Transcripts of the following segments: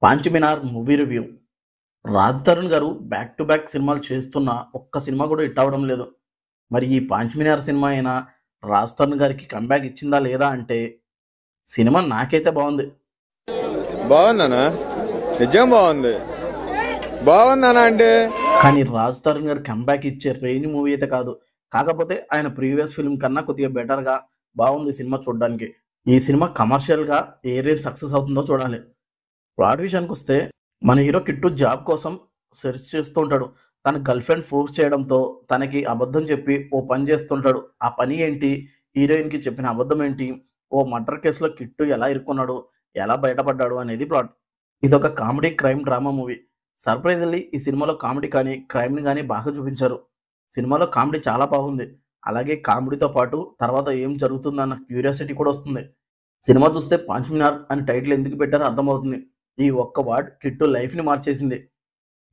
పాంచమినార్ movie review. Raj Tarun గారు back to back సినిమాలు చేస్తున్నా ఒక్క సినిమా కూడా హిట్ అవ్వడం లేదు. మరి ఈ పాంచమినార్ సినిమా అయినా రాజ్ తరుణ్ గారికి కంబ్యాక్ ఇచ్చిందా లేదా అంటే సినిమా నాకైతే బాగుంది. బాగుందనా? నిజం బాగుంది. బాగుందనా అంటే కానీ రాజ్ తరుణ్ గారు కంబ్యాక్ ఇచ్చే రేంజ్ మూవీ అయితే కాదు. కాకపోతే ఆయన ప్రీవియస్ ఫిల్మ్ కన్నా కొద్దిగా బెటర్గా బాగుంది సినిమా చూడడానికి. ఈ సినిమా కమర్షియల్గా ఏ రేంజ్ సక్సెస్ అవుతుందో చూడాలి. ప్లాట్ విషయానికి వస్తే మన హీరో కిట్టు జాబ్ కోసం సెర్చ్ చేస్తూ ఉంటాడు. తన గర్ల్ ఫ్రెండ్ ఫోర్స్ చేయడంతో తనకి అబద్ధం చెప్పి ఓ పని చేస్తుంటాడు. ఆ పని ఏంటి, హీరోయిన్కి చెప్పిన అబద్ధం ఏంటి, ఓ మర్డర్ కేసులో కిట్టు ఎలా ఇరుక్కున్నాడు, ఎలా బయటపడ్డాడు అనేది ప్లాట్. ఇదొక కామెడీ క్రైమ్ డ్రామా మూవీ. సర్ప్రైజ్లీ ఈ సినిమాలో కామెడీ కానీ క్రైమ్ని కానీ బాగా చూపించారు. సినిమాలో కామెడీ చాలా బాగుంది. అలాగే కామెడీతో పాటు తర్వాత ఏం జరుగుతుందన్న క్యూరియాసిటీ కూడా వస్తుంది. సినిమా చూస్తే పాంచమినార్ అని టైటిల్ ఎందుకు పెట్టారో అర్థమవుతుంది. ఈ ఒక్క వర్డ్ కిట్టు లైఫ్ని మార్చేసింది.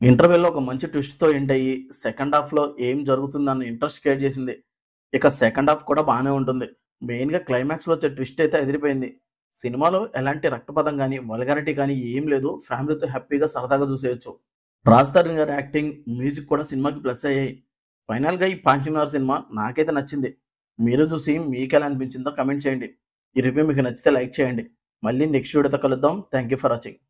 ఇంటర్వెల్లో ఒక మంచి ట్విస్ట్తో ఎండ్ అయ్యి సెకండ్ హాఫ్లో ఏం జరుగుతుందన్న ఇంట్రెస్ట్ క్రియేట్ చేసింది. ఇక సెకండ్ హాఫ్ కూడా బాగానే ఉంటుంది. మెయిన్గా క్లైమాక్స్లో వచ్చే ట్విస్ట్ అయితే ఎదిరిపోయింది. సినిమాలో ఎలాంటి రక్తపథం కానీ వల్గారిటీ కానీ ఏం లేదు. ఫ్యామిలీతో హ్యాపీగా సరదాగా చూసేయచ్చు. రాజ్ తరుణ్ గారి యాక్టింగ్, మ్యూజిక్ కూడా సినిమాకి ప్లస్ అయ్యాయి. ఫైనల్గా ఈ పాంచమినార్ సినిమా నాకైతే నచ్చింది. మీరు చూసి మీకు ఎలా అనిపించిందో కమెంట్ చేయండి. ఈ రివ్యూ మీకు నచ్చితే లైక్ చేయండి. మళ్ళీ నెక్స్ట్ వీడియోతో కలుద్దాం. Thank you for watching.